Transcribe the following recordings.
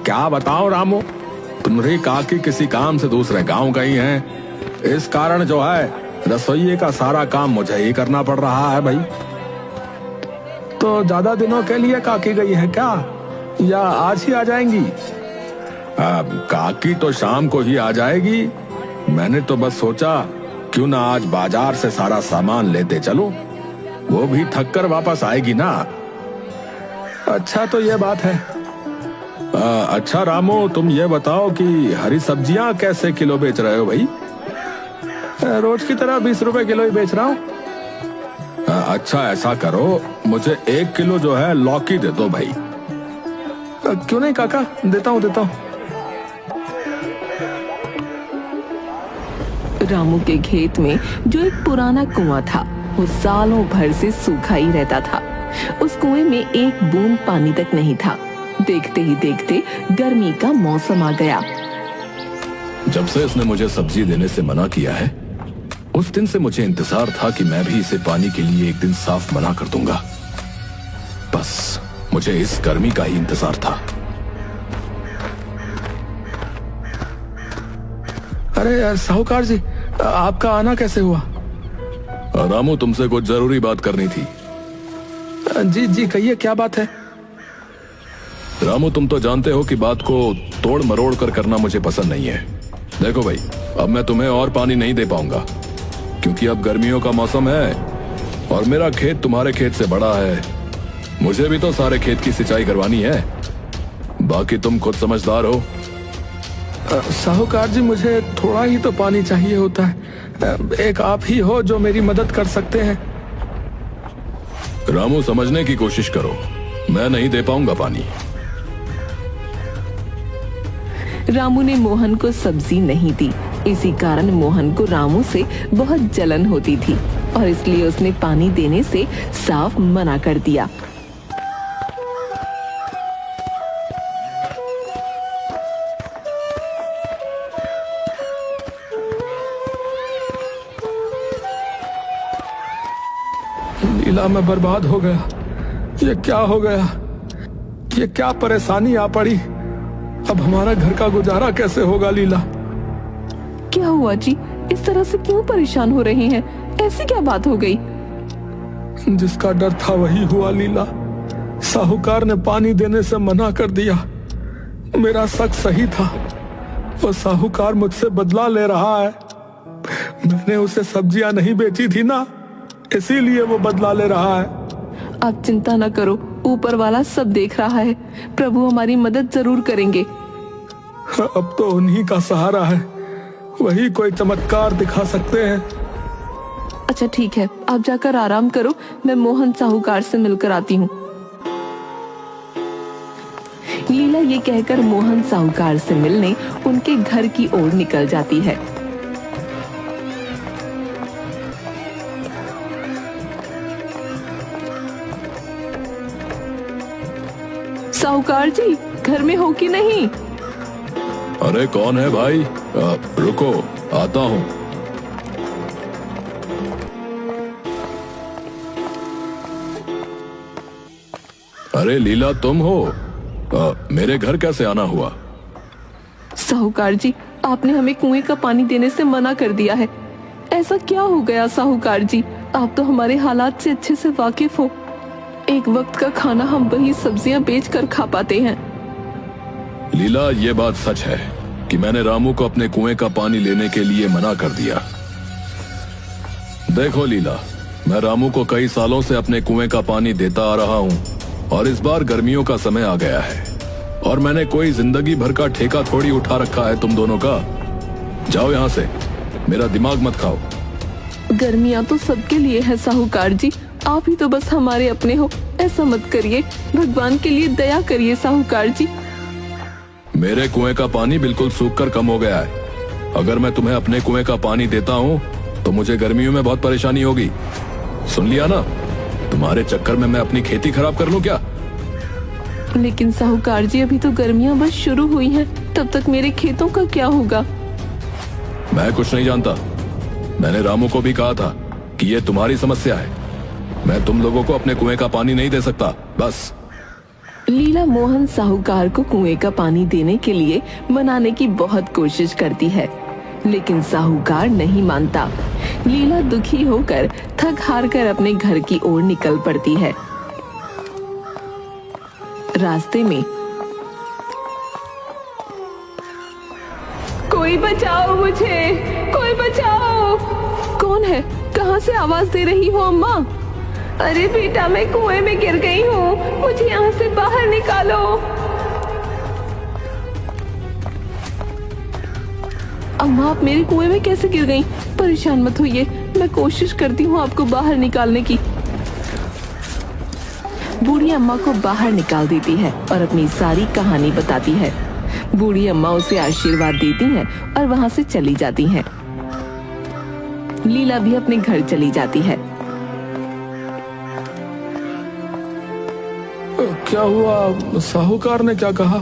क्या बताओ रामू, तुम्हारी काकी किसी काम से दूसरे गांव गई हैं। इस कारण जो है रसोइये का सारा काम मुझे ही करना पड़ रहा है भाई। तो ज्यादा दिनों के लिए काकी गई है क्या, या आज ही आ जाएंगी? काकी तो शाम को ही आ जाएगी। मैंने तो बस सोचा क्यों ना आज बाजार से सारा सामान लेते चलो, वो भी थक कर वापस आएगी ना। अच्छा तो ये बात है। अच्छा रामू, तुम ये बताओ कि हरी सब्जियां कैसे किलो बेच रहे हो भाई? रोज की तरह 20 रुपए किलो ही बेच रहा हूँ। अच्छा ऐसा करो, मुझे 1 किलो जो है लौकी दे दो भाई। क्यों नहीं काका, देता हूँ। रामू के खेत में जो एक पुराना कुआं था वो सालों भर से सूखा ही रहता था। उस कुएं में एक बूंद पानी तक नहीं था। देखते ही देखते गर्मी का मौसम आ गया। जब से इसने मुझे सब्जी देने से मना किया है, उस दिन से मुझे इंतजार था कि मैं भी इसे पानी के लिए एक दिन साफ मना कर दूंगा। बस मुझे इस गर्मी का ही इंतजार था। अरे साहूकार जी, आपका आना कैसे हुआ? रामू, तुमसे कुछ जरूरी बात करनी थी। जी कहिए, क्या बात है? रामू, तुम तो जानते हो कि बात को तोड़ मरोड़ कर करना मुझे पसंद नहीं है। देखो भाई, अब मैं तुम्हें और पानी नहीं दे पाऊंगा, क्योंकि अब गर्मियों का मौसम है और मेरा खेत तुम्हारे खेत से बड़ा है। मुझे भी तो सारे खेत की सिंचाई करवानी है। बाकी तुम खुद समझदार हो। साहूकार जी, मुझे थोड़ा ही तो पानी चाहिए होता है। एक आप ही हो जो मेरी मदद कर सकते हैं। रामू, समझने की कोशिश करो, मैं नहीं दे पाऊंगा पानी। रामू ने मोहन को सब्जी नहीं दी। इसी कारण मोहन को रामू से बहुत जलन होती थी और इसलिए उसने पानी देने से साफ मना कर दिया। लीला, मैं बर्बाद हो गया। ये क्या हो गया? ये क्या परेशानी आ पड़ी? अब हमारा घर का गुजारा कैसे होगा? लीला, क्या हुआ जी? इस तरह से क्यों परेशान हो रही हैं? ऐसी क्या बात हो गई? जिसका डर था वही हुआ लीला। साहूकार ने पानी देने से मना कर दिया। मेरा शक सही था। वो साहूकार मुझसे बदला ले रहा है। मैंने उसे सब्जियां नहीं बेची थी ना, इसीलिए वो बदला ले रहा है। आप चिंता न करो, ऊपर वाला सब देख रहा है। प्रभु हमारी मदद जरूर करेंगे। अब तो उन्हीं का सहारा है, वही कोई चमत्कार दिखा सकते हैं। अच्छा ठीक है, आप जाकर आराम करो, मैं मोहन साहूकार से मिलकर आती हूँ। लीला ये कहकर मोहन साहूकार से मिलने उनके घर की ओर निकल जाती है। साहूकार जी, घर में हो कि नहीं? अरे कौन है भाई? रुको, आता हूँ। अरे लीला, तुम हो? मेरे घर कैसे आना हुआ? साहूकार जी, आपने हमें कुएं का पानी देने से मना कर दिया है। ऐसा क्या हो गया साहूकार जी? आप तो हमारे हालात से अच्छे से वाकिफ हो। एक वक्त का खाना हम वही सब्जियां बेचकर खा पाते हैं। लीला, ये बात सच है कि मैंने रामू को अपने कुएं का पानी लेने के लिए मना कर दिया। देखो लीला, मैं रामू को कई सालों से अपने कुएं का पानी देता आ रहा हूँ और इस बार गर्मियों का समय आ गया है और मैंने कोई जिंदगी भर का ठेका थोड़ी उठा रखा है तुम दोनों का। जाओ यहाँ से, मेरा दिमाग मत खाओ। गर्मियाँ तो सबके लिए है साहूकार जी, आप ही तो बस हमारे अपने हो। ऐसा मत करिए, भगवान के लिए दया करिए साहूकार जी। मेरे कुएं का पानी बिल्कुल सूख कर कम हो गया है। अगर मैं तुम्हें अपने कुएं का पानी देता हूँ तो मुझे गर्मियों में बहुत परेशानी होगी। सुन लिया ना? तुम्हारे चक्कर में मैं अपनी खेती खराब कर लूं क्या? लेकिन साहूकार जी, अभी तो गर्मियाँ बस शुरू हुई हैं, तब तक मेरे खेतों का क्या होगा? मैं कुछ नहीं जानता। मैंने रामू को भी कहा था कि ये तुम्हारी समस्या है। मैं तुम लोगों को अपने कुएं का पानी नहीं दे सकता। बस। लीला मोहन साहूकार को कुएं का पानी देने के लिए मनाने की बहुत कोशिश करती है, लेकिन साहूकार नहीं मानता। लीला दुखी होकर थक हार कर अपने घर की ओर निकल पड़ती है। रास्ते में कोई बचाओ मुझे, कोई बचाओ। कौन है? कहाँ से आवाज दे रही हो अम्मा? अरे बेटा, मैं कुएं में गिर गई हूँ, मुझे यहाँ से बाहर निकालो। अम्मा, आप मेरे कुएं में कैसे गिर गईं? परेशान मत होइए, मैं कोशिश करती हूँ आपको बाहर निकालने की। बूढ़ी अम्मा को बाहर निकाल देती है और अपनी सारी कहानी बताती है। बूढ़ी अम्मा उसे आशीर्वाद देती हैं और वहाँ से चली जाती हैं। लीला भी अपने घर चली जाती है। क्या हुआ? साहूकार ने क्या कहा?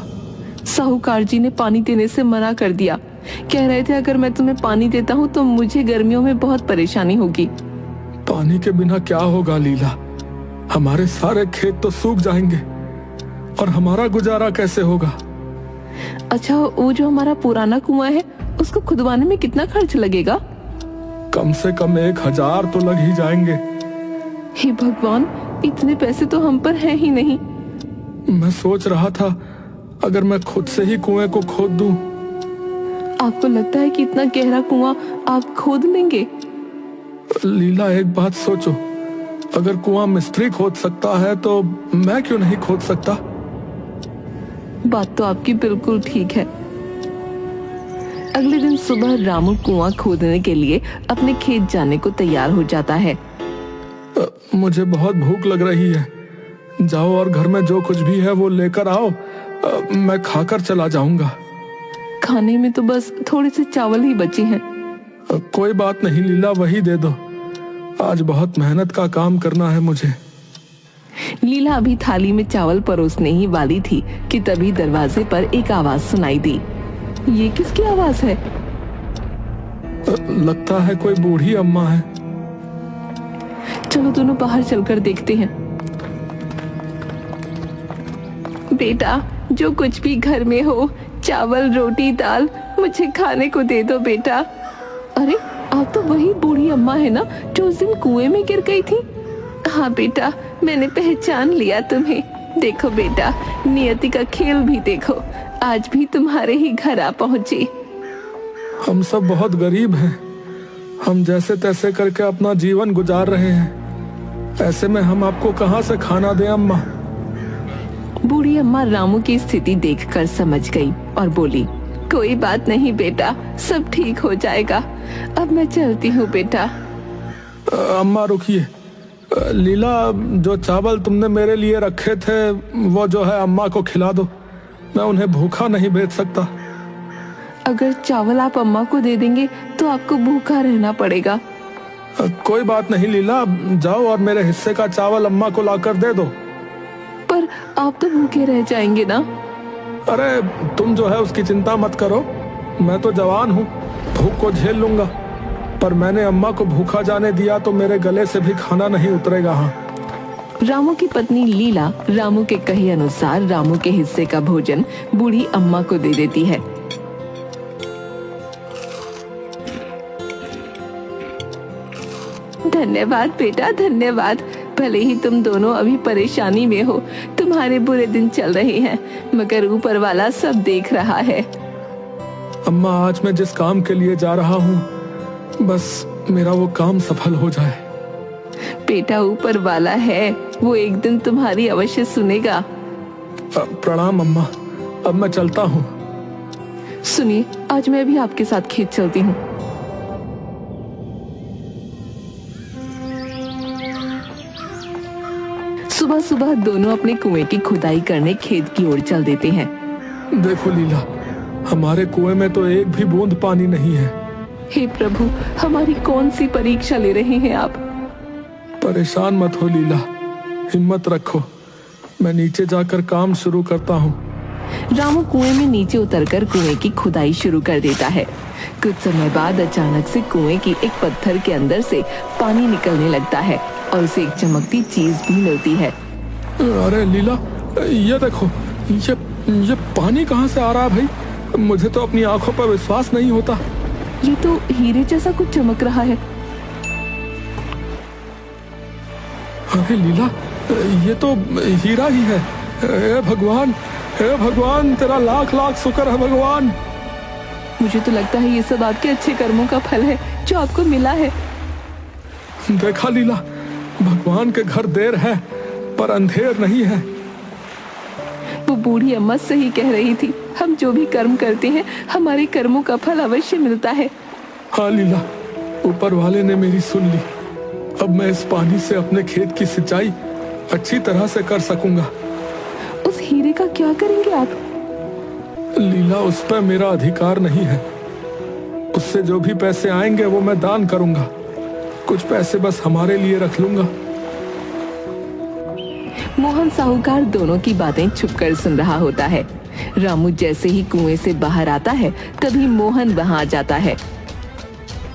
साहूकार जी ने पानी देने से मना कर दिया। कह रहे थे अगर मैं तुम्हें पानी देता हूँ तो मुझे गर्मियों में बहुत परेशानी होगी। पानी के बिना क्या होगा लीला? हमारे सारे खेत तो सूख जाएंगे और हमारा गुजारा कैसे होगा? अच्छा, वो जो हमारा पुराना कुआं है उसको खुदवाने में कितना खर्च लगेगा? कम से कम 1000 तो लग ही जाएंगे। हे भगवान, इतने पैसे तो हम पर हैं ही नहीं। मैं सोच रहा था अगर मैं खुद से ही कुएं को खोद दूं। आपको लगता है कि इतना गहरा कुआं आप खोद लेंगे? लीला, एक बात सोचो, अगर कुआं मिस्त्री खोद सकता है तो मैं क्यों नहीं खोद सकता? बात तो आपकी बिल्कुल ठीक है। अगले दिन सुबह रामू कुआं खोदने के लिए अपने खेत जाने को तैयार हो जाता है। मुझे बहुत भूख लग रही है। जाओ और घर में जो कुछ भी है वो लेकर आओ, मैं खाकर चला जाऊंगा। खाने में तो बस थोड़े से चावल ही बचे हैं। कोई बात नहीं लीला, वही दे दो। आज बहुत मेहनत का काम करना है मुझे। लीला अभी थाली में चावल परोसने ही वाली थी कि तभी दरवाजे पर एक आवाज सुनाई दी। ये किसकी आवाज है? लगता है कोई बूढ़ी अम्मा है। चलो दोनों बाहर चलकर देखते हैं। बेटा, जो कुछ भी घर में हो, चावल, रोटी, दाल, मुझे खाने को दे दो बेटा। अरे, आप तो वही बूढ़ी अम्मा है ना जो उस दिन कुएं में गिर गई थी? हाँ बेटा, मैंने पहचान लिया तुम्हें। देखो बेटा, नियति का खेल भी देखो, आज भी तुम्हारे ही घर आ पहुंची। हम सब बहुत गरीब हैं, हम जैसे तैसे करके अपना जीवन गुजार रहे हैं। ऐसे में हम आपको कहाँ से खाना दें अम्मा? बूढ़ी अम्मा रामू की स्थिति देखकर समझ गई और बोली, कोई बात नहीं बेटा, सब ठीक हो जाएगा। अब मैं चलती हूँ बेटा। अम्मा रुकिए। लीला, जो चावल तुमने मेरे लिए रखे थे वो जो है अम्मा को खिला दो। मैं उन्हें भूखा नहीं भेज सकता। अगर चावल आप अम्मा को दे देंगे तो आपको भूखा रहना पड़ेगा। कोई बात नहीं लीला, जाओ और मेरे हिस्से का चावल अम्मा को लाकर दे दो। पर आप तो भूखे रह जाएंगे ना। अरे तुम जो है उसकी चिंता मत करो, मैं तो जवान हूँ, भूख को झेल लूंगा। पर मैंने अम्मा को भूखा जाने दिया तो मेरे गले से भी खाना नहीं उतरेगा। हाँ। रामू की पत्नी लीला रामू के कहे अनुसार रामू के हिस्से का भोजन बूढ़ी अम्मा को दे देती है। धन्यवाद बेटा, धन्यवाद। भले ही तुम दोनों अभी परेशानी में हो, तुम्हारे बुरे दिन चल रहे हैं, मगर ऊपर वाला सब देख रहा है। अम्मा, आज मैं जिस काम के लिए जा रहा हूँ बस मेरा वो काम सफल हो जाए। बेटा, ऊपर वाला है, वो एक दिन तुम्हारी अवश्य सुनेगा। प्रणाम अम्मा, अब मैं चलता हूँ। सुनिए, आज मैं भी आपके साथ खेत चलती हूँ। सुबह सुबह दोनों अपने कुएं की खुदाई करने खेत की ओर चल देते हैं। देखो लीला, हमारे कुएं में तो एक भी बूंद पानी नहीं है। हे प्रभु, हमारी कौन सी परीक्षा ले रहे हैं आप? परेशान मत हो लीला, हिम्मत रखो, मैं नीचे जाकर काम शुरू करता हूँ। रामू कुएं में नीचे उतरकर कुएं की खुदाई शुरू कर देता है। कुछ समय बाद अचानक से कुएं की एक पत्थर के अंदर से पानी निकलने लगता है और उसे एक चमकती चीज भी मिलती है। अरे लीला, ये देखो, ये पानी कहाँ से आ रहा है भाई? मुझे तो अपनी आंखों पर विश्वास नहीं होता। ये तो हीरे जैसा कुछ चमक रहा है। अरे लीला, ये तो हीरा ही है। हे भगवान, हे भगवान, तेरा लाख लाख शुक्र है भगवान। मुझे तो लगता है ये सब आपके अच्छे कर्मों का फल है जो आपको मिला है। देखा लीला, भगवान के घर देर है पर अंधेर नहीं है। वो बूढ़ी अम्मा सही कह रही थी, हम जो भी कर्म करते हैं हमारे कर्मों का फल अवश्य मिलता है। हाँ लीला, ऊपर वाले ने मेरी सुन ली। अब मैं इस पानी से अपने खेत की सिंचाई अच्छी तरह से कर सकूंगा। उस हीरे का क्या करेंगे आप? लीला, उस पर मेरा अधिकार नहीं है। उससे जो भी पैसे आएंगे वो मैं दान करूंगा। कुछ पैसे बस हमारे लिए रख लूंगा। मोहन साहूकार दोनों की बातें छुपकर सुन रहा होता है। रामू जैसे ही कुएं से बाहर आता है तभी मोहन वहां आ जाता है।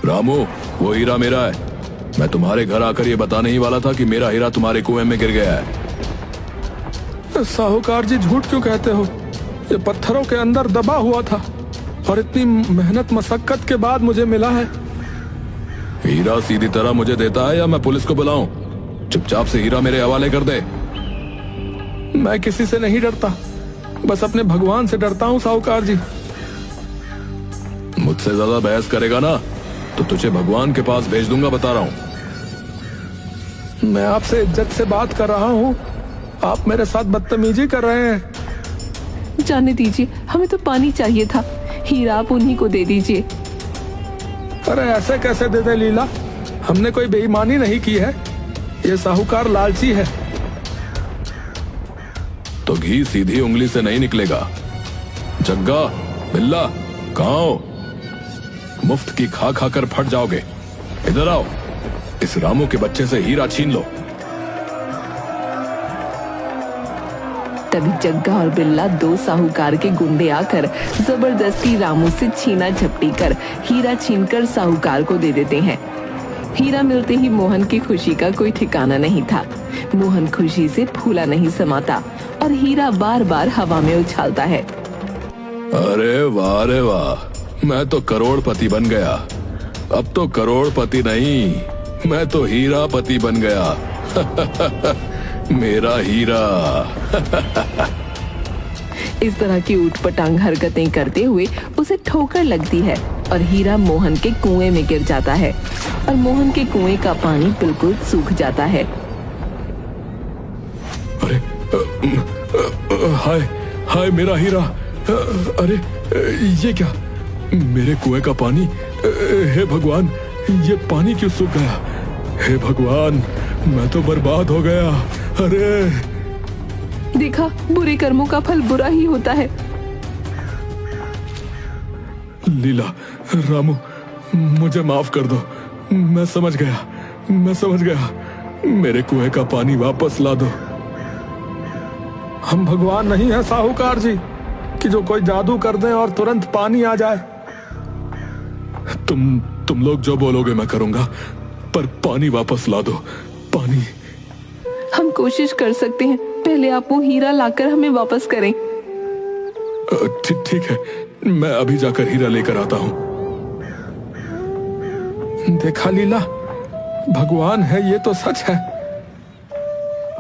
रामू, वो हीरा मेरा है। मैं तुम्हारे घर आकर ये बताने ही वाला था कि मेरा हीरा तुम्हारे कुएं में गिर गया है। साहूकार जी, झूठ क्यों कहते हो? ये पत्थरों के अंदर दबा हुआ था और इतनी मेहनत मशक्कत के बाद मुझे मिला है। हीरा सीधी तरह मुझे देता है या मैं पुलिस को बुलाऊं? चुपचाप से हीरा मेरे हवाले कर दे। मैं किसी से नहीं डरता, बस अपने भगवान से डरता हूं साहूकार जी। मुझसे ज्यादा बहस करेगा ना तो तुझे भगवान के पास भेज दूंगा, बता रहा हूं। मैं आपसे इज्जत से बात कर रहा हूं, आप मेरे साथ बदतमीजी कर रहे हैं। जाने दीजिए, हमें तो पानी चाहिए था। हीरा आप उन्हीं को दे दीजिए। अरे ऐसे कैसे दे दे लीला, हमने कोई बेईमानी नहीं की है। ये साहूकार लालची है। तो घी सीधी उंगली से नहीं निकलेगा। जग्गा, बिल्ला, कहाँ हो? मुफ्त की खा खाकर फट जाओगे। इधर आओ, इस रामू के बच्चे से हीरा छीन लो। तभी जग्गा और बिल्ला, दो साहूकार के गुंडे आकर जबरदस्ती रामू से छीना झपटी कर हीरा छीनकर साहूकार को दे देते हैं। हीरा मिलते ही मोहन की खुशी का कोई ठिकाना नहीं था। मोहन खुशी से फूला नहीं समाता और हीरा बार बार हवा में उछालता है। अरे वाह रे वाह, मैं तो करोड़पति बन गया। अब तो करोड़पति नहीं, मैं तो हीरापति बन गया। मेरा हीरा। इस तरह की ऊटपटांग हरकतें करते हुए उसे ठोकर लगती है और हीरा मोहन के कुएं में गिर जाता है और मोहन के कुएं का पानी बिल्कुल सूख जाता है। अरे हाय हाय, मेरा हीरा। अरे ये क्या, मेरे कुएं का पानी? हे भगवान, ये पानी क्यों सूख गया? हे भगवान, मैं तो बर्बाद हो गया। अरे देखा, बुरे कर्मों का फल बुरा ही होता है। लीला, रामू, मुझे माफ कर दो। मैं समझ गया। मेरे कुएं का पानी वापस ला दो। हम भगवान नहीं है साहूकार जी कि जो कोई जादू कर दे और तुरंत पानी आ जाए। तुम लोग जो बोलोगे मैं करूंगा, पर पानी वापस ला दो। पानी। हम कोशिश कर सकते हैं, पहले आप वो हीरा लाकर हमें वापस करें। ठीक है, मैं अभी जाकर हीरा लेकर आता हूं। देखा लीला, भगवान है ये तो सच है।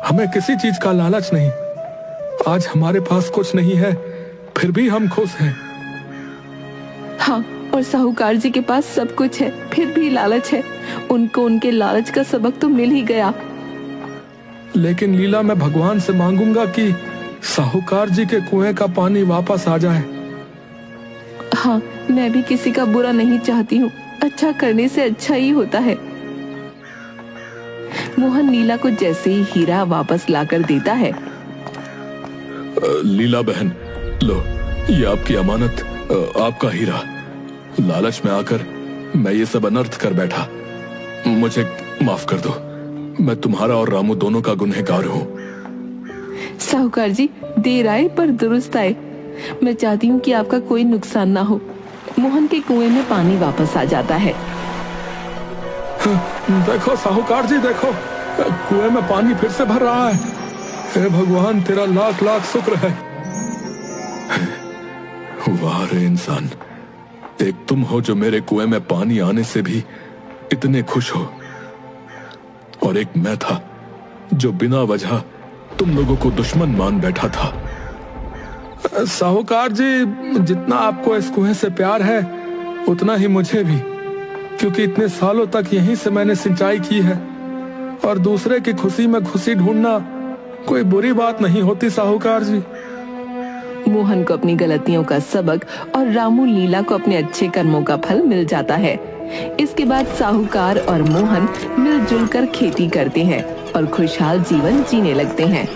हमें किसी चीज का लालच नहीं। आज हमारे पास कुछ नहीं है, फिर भी हम खुश हैं। हाँ, और साहूकार जी के पास सब कुछ है, फिर भी लालच है। उनको उनके लालच का सबक तो मिल ही गया। लेकिन लीला, मैं भगवान से मांगूंगा कि साहूकार जी के कुएं का पानी वापस आ जाए। हाँ, मैं भी किसी का बुरा नहीं चाहती हूँ। अच्छा करने से अच्छा ही होता है। मोहन लीला को जैसे ही हीरा वापस लाकर देता है। लीला बहन, लो, ये आपकी अमानत, आपका हीरा। लालच में आकर मैं ये सब अनर्थ कर बैठा। मुझे माफ कर दो। मैं तुम्हारा और रामू दोनों का गुनहगार हूँ। साहूकार जी, देर आए पर दुरुस्त आए। मैं चाहती हूँ कि आपका कोई नुकसान ना हो। मोहन के कुएं में पानी वापस आ जाता है। देखो साहूकार जी, देखो, कुएं में पानी फिर से भर रहा है। हे भगवान, तेरा लाख लाख शुक्र है। वाह रे इंसान, एक तुम हो जो मेरे कुएं में पानी आने से भी इतने खुश हो, और एक मैं था जो बिना वजह तुम लोगों को दुश्मन मान बैठा था। साहूकार जी, जितना आपको इस कुएं से प्यार है उतना ही मुझे भी, क्योंकि इतने सालों तक यहीं से मैंने सिंचाई की है, और दूसरे की खुशी में खुशी ढूंढना कोई बुरी बात नहीं होती साहूकार जी। मोहन को अपनी गलतियों का सबक और रामू लीला को अपने अच्छे कर्मों का फल मिल जाता है। इसके बाद साहूकार और मोहन मिलजुल कर खेती करते हैं और खुशहाल जीवन जीने लगते हैं।